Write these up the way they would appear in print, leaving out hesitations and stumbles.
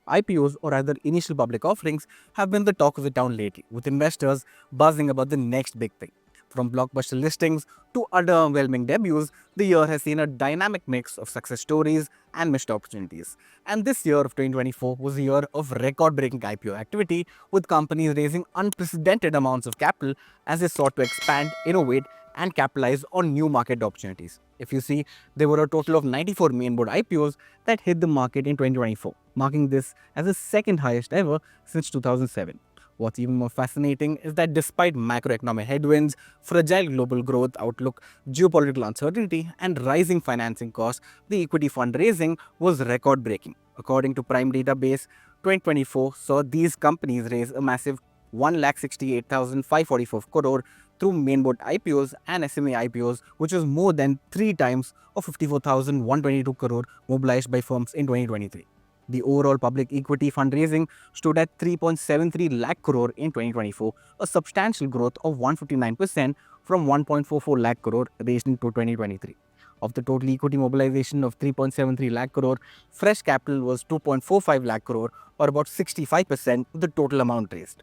IPOs, or rather initial public offerings, have been the talk of the town lately, with investors buzzing about the next big thing. From blockbuster listings to underwhelming debuts, the year has seen a dynamic mix of success stories and missed opportunities. And this year of 2024 was a year of record-breaking IPO activity, with companies raising unprecedented amounts of capital as they sought to expand, innovate, and capitalize on new market opportunities. If you see, there were a total of 94 mainboard IPOs that hit the market in 2024, marking this as the second highest ever since 2007. What's even more fascinating is that despite macroeconomic headwinds, fragile global growth outlook, geopolitical uncertainty, and rising financing costs, the equity fundraising was record-breaking. According to Prime Database, 2024 saw these companies raise a massive 1,68,544 crore through mainboard IPOs and SME IPOs, which was more than 3 times of 54,122 crore mobilized by firms in 2023. The overall public equity fundraising stood at 3.73 lakh crore in 2024, a substantial growth of 159% from 1.44 lakh crore raised in 2023. Of the total equity mobilization of 3.73 lakh crore, fresh capital was 2.45 lakh crore, or about 65% of the total amount raised.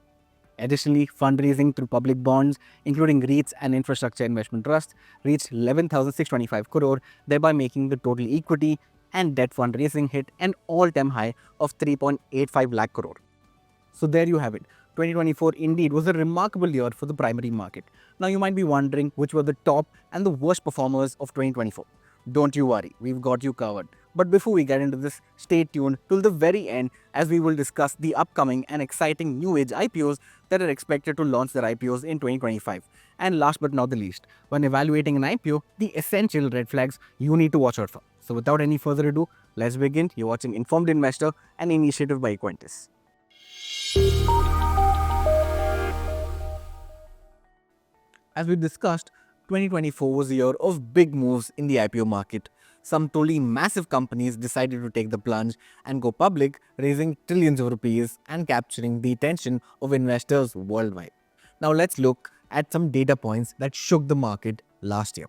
Additionally, fundraising through public bonds, including REITs and infrastructure investment trusts, reached 11,625 crore, thereby making the total equity and debt fundraising hit an all-time high of 3.85 lakh crore. So there you have it. 2024 indeed was a remarkable year for the primary market. Now you might be wondering which were the top and the worst performers of 2024. Don't you worry, we've got you covered. But before we get into this, stay tuned till the very end as we will discuss the upcoming and exciting new age IPOs that are expected to launch their IPOs in 2025. And last but not the least, when evaluating an IPO, the essential red flags you need to watch out for. So without any further ado, let's begin. You're watching Informed Investor, an initiative by Equentis. As we discussed, 2024 was a year of big moves in the IPO market. Some truly massive companies decided to take the plunge and go public, raising trillions of rupees and capturing the attention of investors worldwide. Now let's look at some data points that shook the market last year.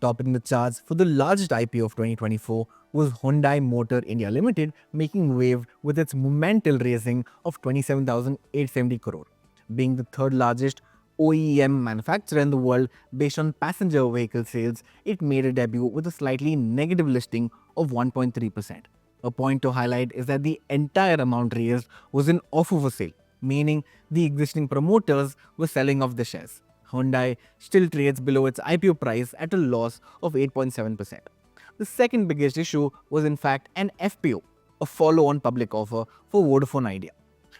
Topping the charts for the largest IPO of 2024 was Hyundai Motor India Limited, making wave with its monumental raising of 27,870 crore. Being the third largest OEM manufacturer in the world based on passenger vehicle sales, it made a debut with a slightly negative listing of 1.3%. A point to highlight is that the entire amount raised was in offer for sale, meaning the existing promoters were selling off the shares. Hyundai still trades below its IPO price at a loss of 8.7%. The second biggest issue was in fact an FPO, a follow-on public offer for Vodafone Idea.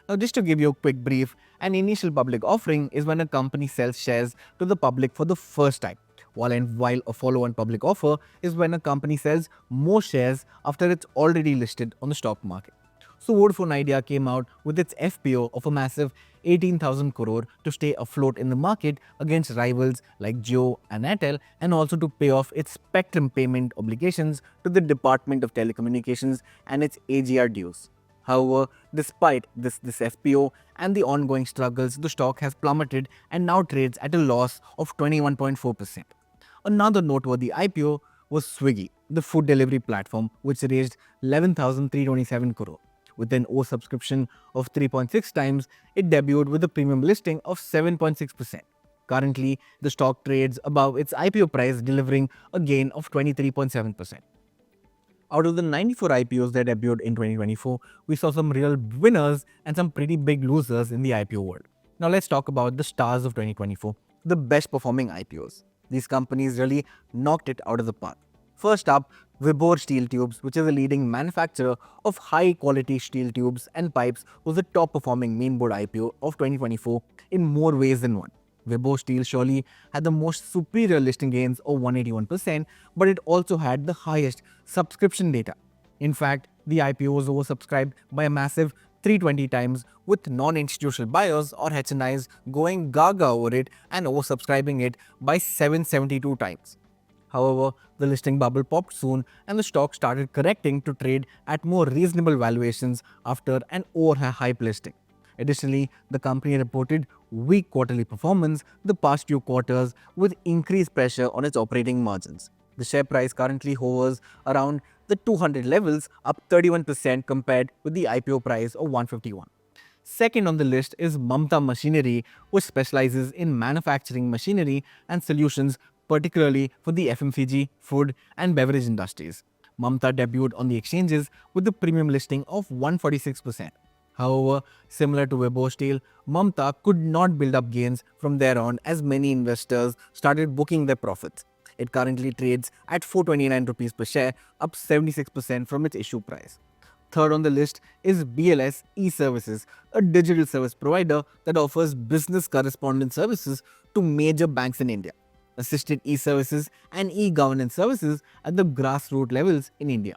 Now, just to give you a quick brief, an initial public offering is when a company sells shares to the public for the first time, while a follow-on public offer is when a company sells more shares after it's already listed on the stock market. So Vodafone Idea came out with its FPO of a massive 18,000 crore to stay afloat in the market against rivals like Jio and Airtel, and also to pay off its spectrum payment obligations to the Department of Telecommunications and its AGR dues. However, despite this FPO and the ongoing struggles, the stock has plummeted and now trades at a loss of 21.4%. Another noteworthy IPO was Swiggy, the food delivery platform, which raised 11,327 crore. With an O subscription of 3.6 times, it debuted with a premium listing of 7.6%. Currently, the stock trades above its IPO price, delivering a gain of 23.7%. Out of the 94 IPOs that debuted in 2024, we saw some real winners and some pretty big losers in the IPO world. Now let's talk about the stars of 2024, the best performing IPOs. These companies really knocked it out of the park. First up, Vibhor Steel Tubes, which is a leading manufacturer of high quality steel tubes and pipes, was the top performing mainboard IPO of 2024 in more ways than one. Vibhor Steel surely had the most superior listing gains of 181%, but it also had the highest subscription data. In fact, the IPO was oversubscribed by a massive 320 times, with non-institutional buyers or HNIs going gaga over it and oversubscribing it by 772 times. However, the listing bubble popped soon and the stock started correcting to trade at more reasonable valuations after an overhyped listing. Additionally, the company reported weak quarterly performance the past few quarters with increased pressure on its operating margins. The share price currently hovers around the 200 levels, up 31% compared with the IPO price of 151. Second on the list is Mamta Machinery, which specializes in manufacturing machinery and solutions, particularly for the FMCG, food, and beverage industries. Mamta debuted on the exchanges with the premium listing of 146%. However, similar to Vibhor Steel, Mamta could not build up gains from there on as many investors started booking their profits. It currently trades at 429 rupees per share, up 76% from its issue price. Third on the list is BLS e-Services, a digital service provider that offers business correspondence services to major banks in India, assisted e-services and e-governance services at the grassroots levels in India.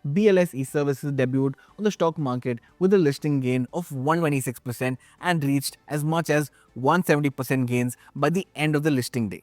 BLS e-Services debuted on the stock market with a listing gain of 126% and reached as much as 170% gains by the end of the listing day.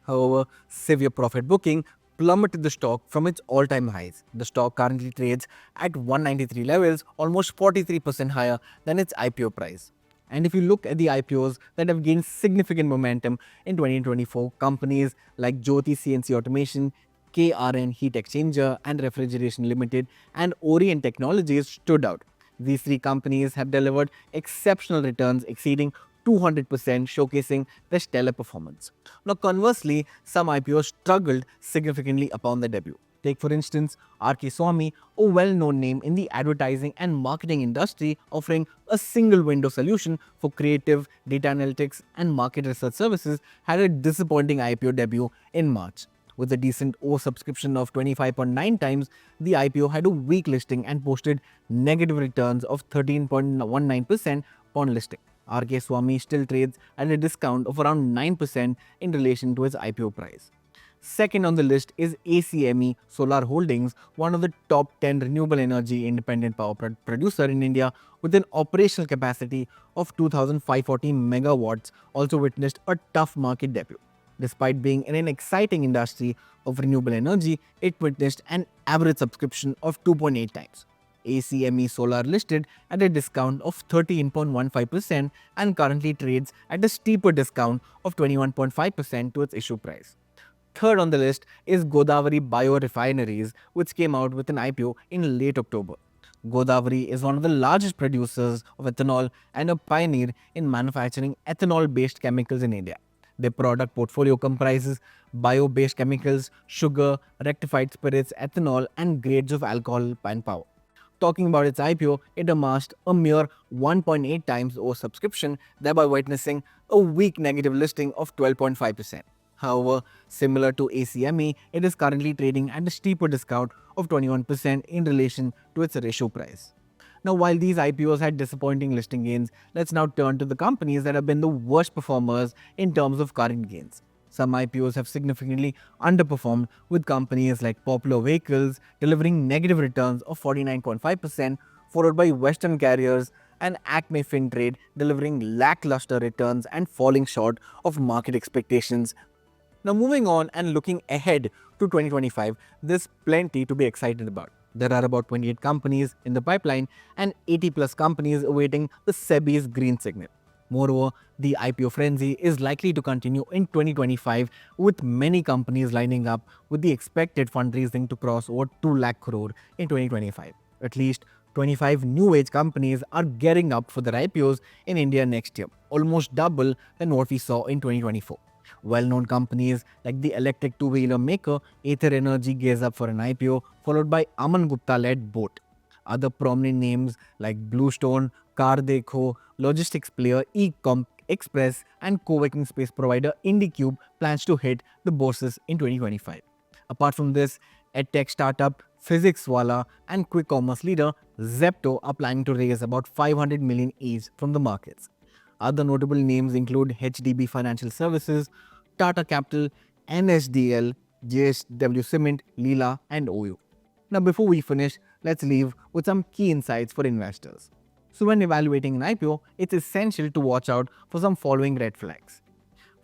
However, severe profit booking plummeted the stock from its all-time highs. The stock currently trades at 193 levels, almost 43% higher than its IPO price. And if you look at the IPOs that have gained significant momentum in 2024, companies like Jyoti CNC Automation, KRN Heat Exchanger and Refrigeration Limited, and Orient Technologies stood out. These three companies have delivered exceptional returns exceeding 200%, showcasing their stellar performance. Now, conversely, some IPOs struggled significantly upon their debut. Take, for instance, Swamy, a well-known name in the advertising and marketing industry, offering a single-window solution for creative, data analytics, and market research services, had a disappointing IPO debut in March. With a decent oversubscription of 25.9 times, the IPO had a weak listing and posted negative returns of 13.19% upon listing. Swamy still trades at a discount of around 9% in relation to its IPO price. Second on the list is ACME Solar Holdings, one of the top 10 renewable energy independent power producer in India with an operational capacity of 2,540 megawatts, also witnessed a tough market debut. Despite being in an exciting industry of renewable energy, it witnessed an average subscription of 2.8 times. ACME Solar listed at a discount of 13.15% and currently trades at a steeper discount of 21.5% to its issue price. Third on the list is Godavari Biorefineries, which came out with an IPO in late October. Godavari is one of the largest producers of ethanol and a pioneer in manufacturing ethanol-based chemicals in India. Their product portfolio comprises bio-based chemicals, sugar, rectified spirits, ethanol, and grades of alcohol and power. Talking about its IPO, it amassed a mere 1.8 times oversubscription, thereby witnessing a weak negative listing of 12.5%. However, similar to ACME, it is currently trading at a steeper discount of 21% in relation to its ratio price. Now, while these IPOs had disappointing listing gains, let's now turn to the companies that have been the worst performers in terms of current gains. Some IPOs have significantly underperformed, with companies like Popular Vehicles delivering negative returns of 49.5%, followed by Western Carriers and ACME Fintrade delivering lackluster returns and falling short of market expectations. Now, moving on and looking ahead to 2025, there's plenty to be excited about. There are about 28 companies in the pipeline and 80 plus companies awaiting the SEBI's green signal. Moreover, the IPO frenzy is likely to continue in 2025, with many companies lining up with the expected fundraising to cross over 2 lakh crore in 2025. At least 25 new age companies are gearing up for their IPOs in India next year, almost double than what we saw in 2024. Well-known companies like the electric two-wheeler maker Ather Energy gears up for an IPO, followed by Aman Gupta-led Boat. Other prominent names like Bluestone, Car Dekho, logistics player Ecom Express, and co-working space provider IndiCube plans to hit the bourses in 2025. Apart from this, edtech startup PhysicsWallah and quick commerce leader Zepto are planning to raise about 500 million each from the markets. Other notable names include HDB Financial Services, Tata Capital, NSDL, JSW Cement, Leela, and OYO. Now, before we finish, let's leave with some key insights for investors. So, when evaluating an IPO, it's essential to watch out for some following red flags.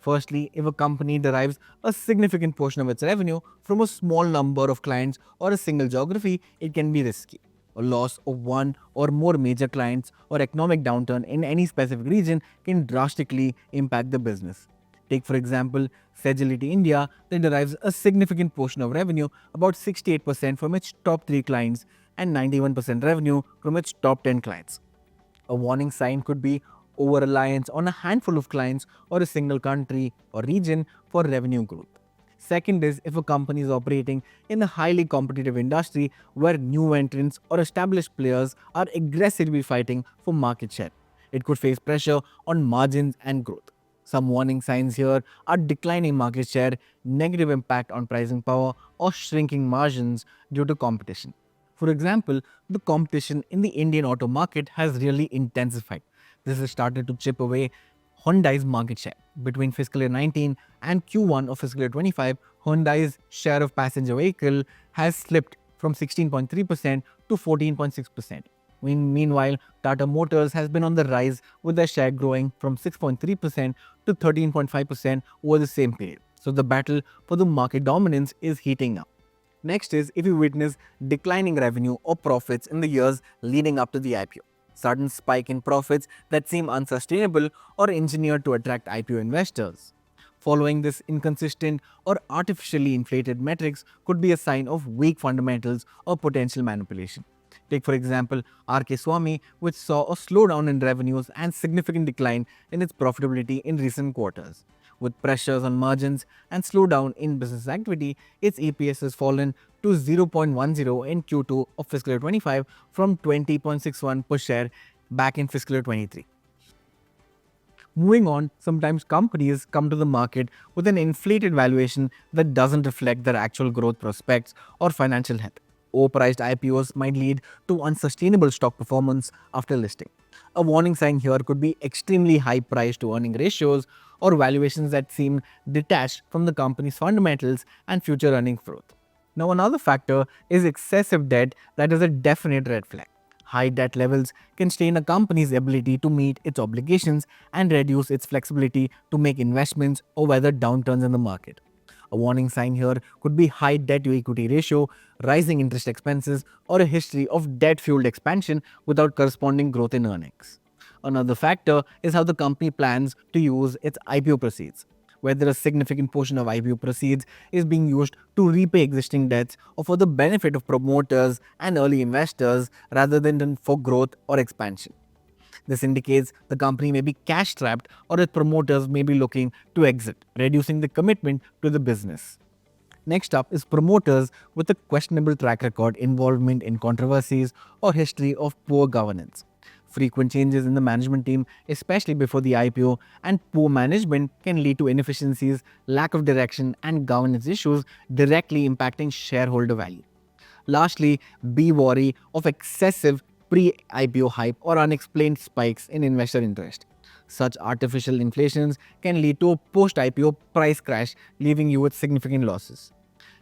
Firstly, if a company derives a significant portion of its revenue from a small number of clients or a single geography, it can be risky. A loss of one or more major clients or economic downturn in any specific region can drastically impact the business. Take, for example, Sagility India, that derives a significant portion of revenue, about 68% from its top 3 clients and 91% revenue from its top 10 clients. A warning sign could be over reliance on a handful of clients or a single country or region for revenue growth. Second is if a company is operating in a highly competitive industry where new entrants or established players are aggressively fighting for market share. It could face pressure on margins and growth. Some warning signs here are declining market share, negative impact on pricing power, or shrinking margins due to competition. For example, the competition in the Indian auto market has really intensified. This has started to chip away Hyundai's market share. Between fiscal year 19 and Q1 of fiscal year 25, Hyundai's share of passenger vehicle has slipped from 16.3% to 14.6%. Meanwhile, Tata Motors has been on the rise with their share growing from 6.3% to 13.5% over the same period. So the battle for the market dominance is heating up. Next is if you witness declining revenue or profits in the years leading up to the IPO. Sudden spike in profits that seem unsustainable or engineered to attract IPO investors. Following this inconsistent or artificially inflated metrics could be a sign of weak fundamentals or potential manipulation. Take, for example, Swamy, which saw a slowdown in revenues and significant decline in its profitability in recent quarters. With pressures on margins and slowdown in business activity, its EPS has fallen to 0.10 in Q2 of fiscal year 25 from 20.61 per share back in fiscal year 23. Moving on, sometimes companies come to the market with an inflated valuation that doesn't reflect their actual growth prospects or financial health. Overpriced IPOs might lead to unsustainable stock performance after listing. A warning sign here could be extremely high price to earning ratios or valuations that seem detached from the company's fundamentals and future earnings growth. Now, another factor is excessive debt that is a definite red flag. High debt levels can strain a company's ability to meet its obligations and reduce its flexibility to make investments or weather downturns in the market. A warning sign here could be high debt to equity ratio, rising interest expenses, or a history of debt-fueled expansion without corresponding growth in earnings. Another factor is how the company plans to use its IPO proceeds. Whether a significant portion of IPO proceeds is being used to repay existing debts or for the benefit of promoters and early investors rather than for growth or expansion. This indicates the company may be cash strapped or its promoters may be looking to exit, reducing the commitment to the business. Next up is promoters with a questionable track record, involvement in controversies, or history of poor governance. Frequent changes in the management team, especially before the IPO, and poor management can lead to inefficiencies, lack of direction, and governance issues directly impacting shareholder value. Lastly, be wary of excessive pre-IPO hype or unexplained spikes in investor interest. Such artificial inflations can lead to a post-IPO price crash, leaving you with significant losses.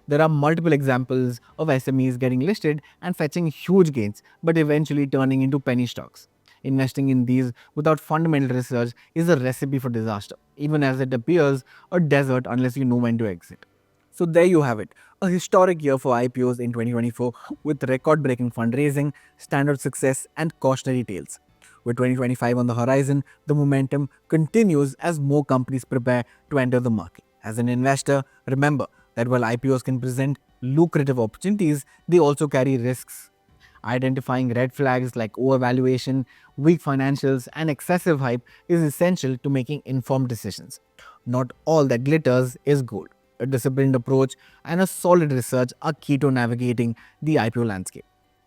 There are multiple examples of SMEs getting listed and fetching huge gains, but eventually turning into penny stocks. Investing in these without fundamental research is a recipe for disaster, even as it appears a desert unless you know when to exit. So there you have it, a historic year for IPOs in 2024 with record-breaking fundraising, standout success, and cautionary tales. With 2025 on the horizon, the momentum continues as more companies prepare to enter the market. As an investor, remember that while IPOs can present lucrative opportunities, they also carry risks. Identifying red flags like overvaluation, weak financials, and excessive hype is essential to making informed decisions. Not all that glitters is gold. A disciplined approach and a solid research are key to navigating the IPO landscape.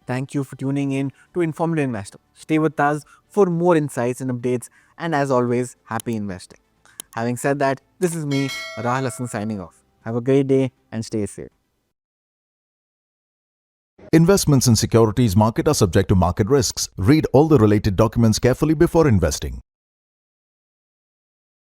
Thank you for tuning in to Informative Investor. Stay with us for more insights and updates, and as always, happy investing. Having said that, this is me, Rahul Hassan, signing off. Have a great day and stay safe. Investments in securities market are subject to market risks. Read all the related documents carefully before investing.